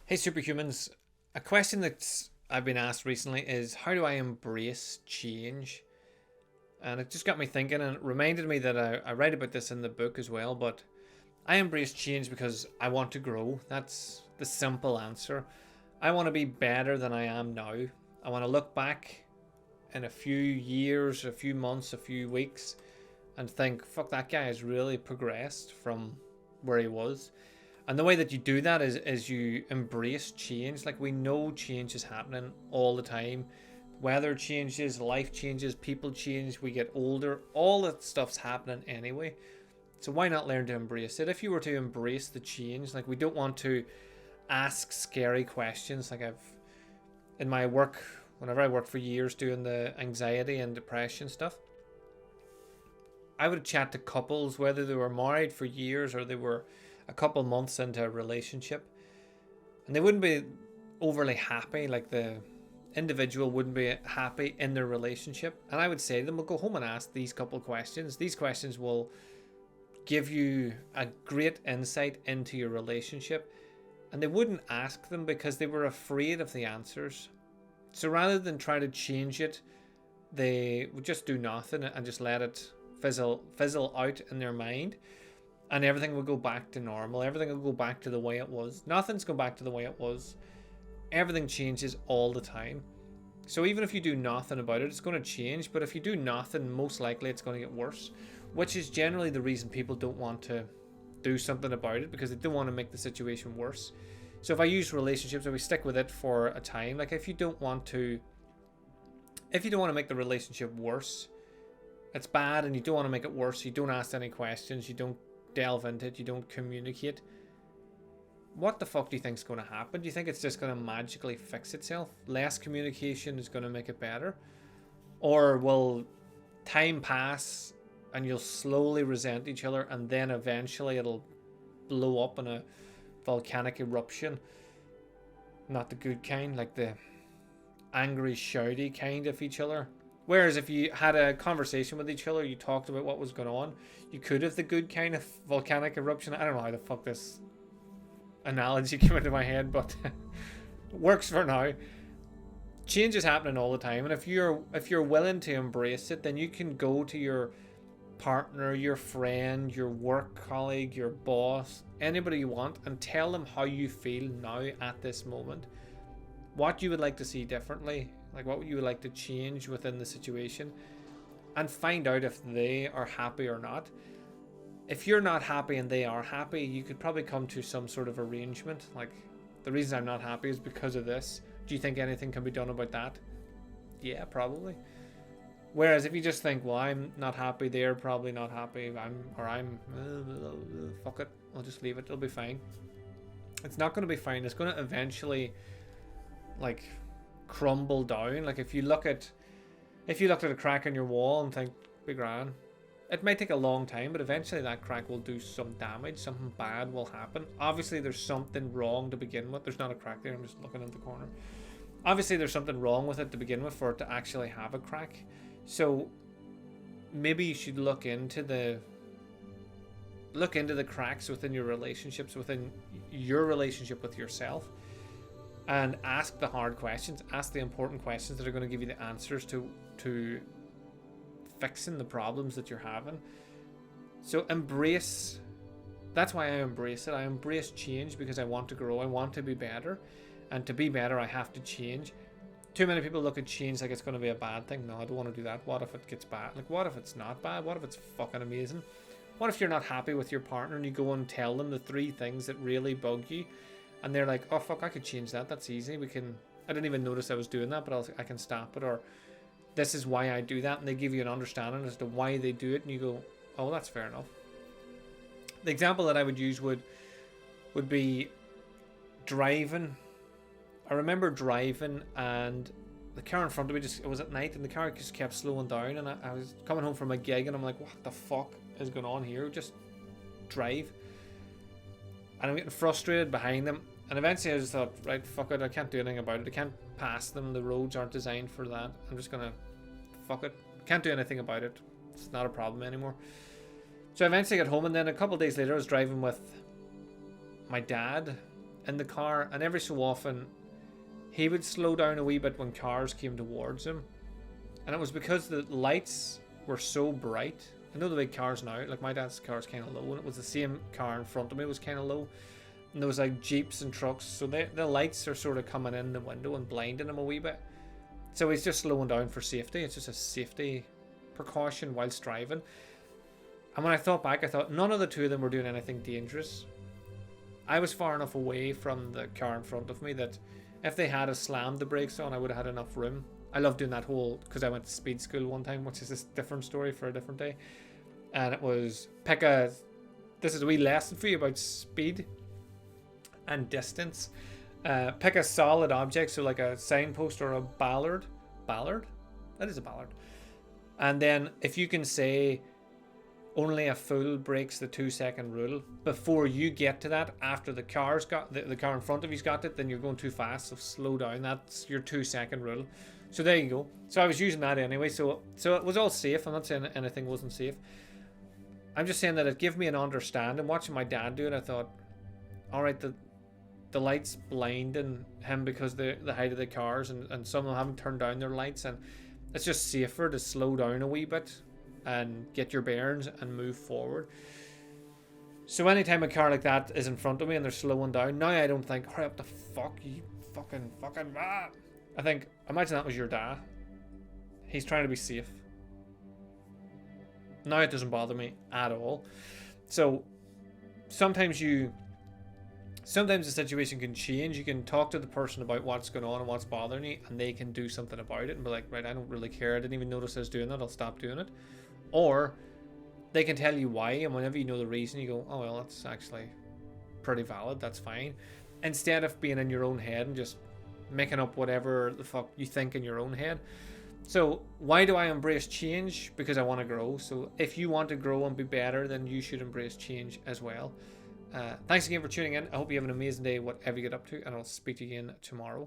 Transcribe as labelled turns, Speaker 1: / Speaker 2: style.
Speaker 1: Hey, superhumans. A question that I've been asked recently is how do I embrace change? And it just got me thinking, and it reminded me that I write about this in the book as well. But I embrace change because I want to grow. That's the simple answer. I want to be better than I am now. I want to look back in a few years, a few months, a few weeks, and think, fuck, that guy has really progressed from where he was. And the way that you do that is you embrace change. Like, we know change is happening all the time. Weather changes, life changes, people change, we get older. All that stuff's happening anyway. So why not learn to embrace it? If you were to embrace the change, like, we don't want to ask scary questions. Like, in my work, whenever I worked for years doing the anxiety and depression stuff, I would chat to couples, whether they were married for years or they were a couple months into a relationship, and they wouldn't be overly happy. Like, the individual wouldn't be happy in their relationship, and I would say to them, well, go home and ask these couple questions. These questions will give you a great insight into your relationship. And they wouldn't ask them because they were afraid of the answers. So rather than try to change it, they would just do nothing and just let it fizzle out in their mind, and everything will go back to normal. Everything will go back to the way it was. Nothing's going back to the way it was. Everything changes all the time. So even if you do nothing about it, it's going to change. But if you do nothing, most likely it's going to get worse, which is generally the reason people don't want to do something about it, because they don't want to make the situation worse. So if I use relationships, if we stick with it for a time, like, if you don't want to make the relationship worse, it's bad, and you don't want to make it worse, you don't ask any questions, you don't delve into it, you don't communicate, what the fuck do you think is going to happen? Do you think it's just going to magically fix itself? Less communication is going to make it better? Or will time pass and you'll slowly resent each other, and then eventually it'll blow up in a volcanic eruption? Not the good kind, like the angry, shouty kind of each other. Whereas if you had a conversation with each other, you talked about what was going on, you could have the good kind of volcanic eruption. I don't know how the fuck this analogy came into my head, but works for now. Change is happening all the time, and if you're willing to embrace it, then you can go to your partner, your friend, your work colleague, your boss, anybody you want, and tell them how you feel now at this moment, what you would like to see differently, like what you would like to change within the situation, and find out if they are happy or not. If you're not happy and they are happy, you could probably come to some sort of arrangement. Like, the reason I'm not happy is because of this. Do you think anything can be done about that? Yeah, probably. Whereas if you just think, well, I'm not happy, they're probably not happy, fuck it, I'll just leave it, it'll be fine. It's not going to be fine. It's going to eventually, like, crumble down. Like, if you looked at a crack in your wall and think, be grand, it might take a long time, but eventually that crack will do some damage. Something bad will happen. Obviously, there's something wrong to begin with. There's not a crack there. I'm just looking in the corner. Obviously, there's something wrong with it to begin with for it to actually have a crack. So maybe you should look into the cracks within your relationships, within your relationship with yourself, and ask the hard questions. Ask the important questions that are going to give you the answers to fixing the problems that you're having. So embrace. That's why I embrace it. I embrace change because I want to grow. I want to be better, and to be better, I have to change. Too many people look at change like it's going to be a bad thing. No, I don't want to do that. What if it gets bad? Like, what if it's not bad? What if it's fucking amazing? What if you're not happy with your partner and you go and tell them the 3 things that really bug you, and they're like, oh fuck, I could change that. That's easy. I didn't even notice I was doing that, but I can stop it. Or this is why I do that, and they give you an understanding as to why they do it, and you go, oh, that's fair enough. The example that I would use would be driving. I remember driving, and the car in front of me it was at night, and the car just kept slowing down, and I was coming home from a gig, and I'm like, what the fuck is going on here? Just drive. And I'm getting frustrated behind them, and eventually I just thought, right, fuck it, I can't do anything about it. I can't pass them. The roads aren't designed for that. I'm just gonna fuck it. Can't do anything about it. It's not a problem anymore. So I eventually got home, and then a couple of days later I was driving with my dad in the car, and every so often he would slow down a wee bit when cars came towards him. And it was because the lights were so bright. I know the big cars now, like my dad's car is kind of low, and it was the same car in front of me was kind of low. And there was like jeeps and trucks, so the lights are sort of coming in the window and blinding him a wee bit. So he's just slowing down for safety. It's just a safety precaution whilst driving. And when I thought back, I thought none of the two of them were doing anything dangerous. I was far enough away from the car in front of me that if they had slammed the brakes on, I would have had enough room. I love doing that whole, because I went to speed school one time, which is a different story for a different day. And it was, this is a wee lesson for you about speed and distance. Pick a solid object, so like a signpost or a ballard. Ballard? That is a ballard. And then if you can say only a fool breaks the 2-second rule, before you get to that, after the car's got the car in front of you's got it, then you're going too fast, so slow down. That's your 2-second rule. So there you go. So I was using that anyway, so it was all safe. I'm not saying anything wasn't safe. I'm just saying that it gave me an understanding. Watching my dad do it, I thought, all right, the lights blinding him because the height of the cars, and some of them haven't turned down their lights, and it's just safer to slow down a wee bit and get your bearings and move forward. So anytime a car like that is in front of me and they're slowing down, now I don't think, hurry up the fuck, you fucking ah. I think, imagine that was your dad. He's trying to be safe. Now it doesn't bother me at all. So sometimes the situation can change. You can talk to the person about what's going on and what's bothering you, and they can do something about it and be like, right, I don't really care. I didn't even notice I was doing that. I'll stop doing it. Or they can tell you why, and whenever you know the reason, you go, oh, well, that's actually pretty valid. That's fine. Instead of being in your own head and just making up whatever the fuck you think in your own head. So why do I embrace change? Because I want to grow. So if you want to grow and be better, then you should embrace change as well. Thanks again for tuning in. I hope you have an amazing day, whatever you get up to, and I'll speak to you again tomorrow.